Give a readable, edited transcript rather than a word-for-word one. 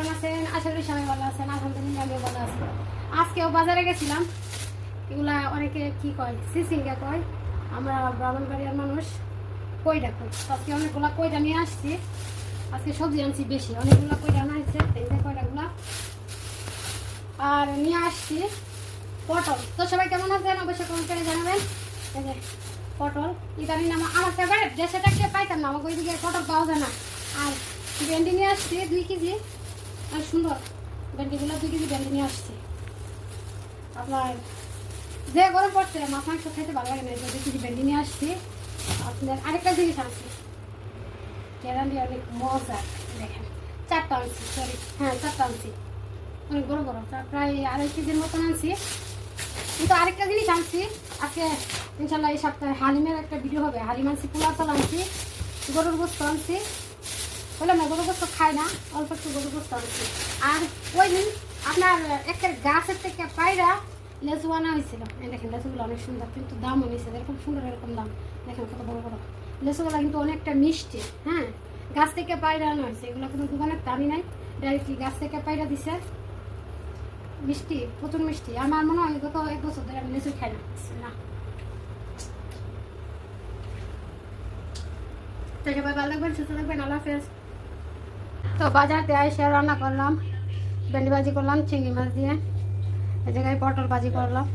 কেমন আছেন? আশা করি সবাই ভালো আছেন। আলহামদুলিল্লাহ আমিও ভালো আছি। আজকেও বাজারে গেছিলাম। এগুলা অনেকে কি কয়, সিসিঙ্গা কয়, আমরা ব্রাহ্মণবাড়িয়ার মানুষ কইটা কই। আজকে অনেকগুলা কইটা নিয়ে আসছি। আজকে সবজি আনছি বেশি, অনেকগুলা কইটা আনা হয়েছে, এই যে কয়টাগুলা। আর নিয়ে আসছি পটল। তো সবাই কেমন আছেন অবশ্যই কমেন্ট করে জানাবেন। এই যে পটল, ইদানিং আমার ফেভারিট, দেশে থাকতে পাইতাম না, আমাকে ওইদিকে পটল পাওয়া যায় না। আর ভেন্ডি নিয়ে আসছি 2 কেজি, আর সুন্দর ভেন্ডিগুলো 2 কেজি ভেন্ডি নিয়ে আসছি। আপনার যে গরম পড়ছে মাছ মাংস খেতে ভালো লাগে না, 2 কেজি ভেন্ডি নিয়ে আসছি। আপনার আরেকটা জিনিস আনছি, কেরালি অনেক মজা, দেখেন 4টা আনছি, সরি হ্যাঁ 4টা আনছি, অনেক বড় বড়, প্রায় 2.5 কেজির মতন আনছি। কিন্তু আরেকটা জিনিস আনছি আজকে, ইনশাল্লাহ এই সপ্তাহে হালিমের একটা ভিডিও হবে। হালিম আনছি, পোলাও চাল আনছি, গরুর গোস্ত আনছি। বললাম না গরুর গোস্ত খাই না, অল্প একটু গরুর গোস্ত আনছি। আর ওই দিন আপনার একটা গাছের থেকে পায়রা লেচু আনা হয়েছিল। দেখেন লেচুগুলো অনেক সুন্দর, কিন্তু দামও নিয়েছে এরকম সুন্দর, এরকম দাম দেখেন কত বড় বড় লেচুগুলো, কিন্তু অনেকটা মিষ্টি। হ্যাঁ, গাছ থেকে পায়রা আনা হয়েছে, এগুলো কোনো দোকানের দামি নাই, ডাইরেক্টলি গাছ থেকে পায়রা দিছে। মিষ্টি, প্রচুর মিষ্টি। আমার মনে হয় গত 1 বছর ধরে আমি লিচু খাই না। তো সবাই ভালো থাকবেন, সুস্থ থাকবেন, আল্লাহ হাফেজ। তো বাজারতে এসে রান্না করলাম, ভেন্ডি ভাজি করলাম চিংড়ি মাছ দিয়ে, এই জায়গায় পটল ভাজি করলাম।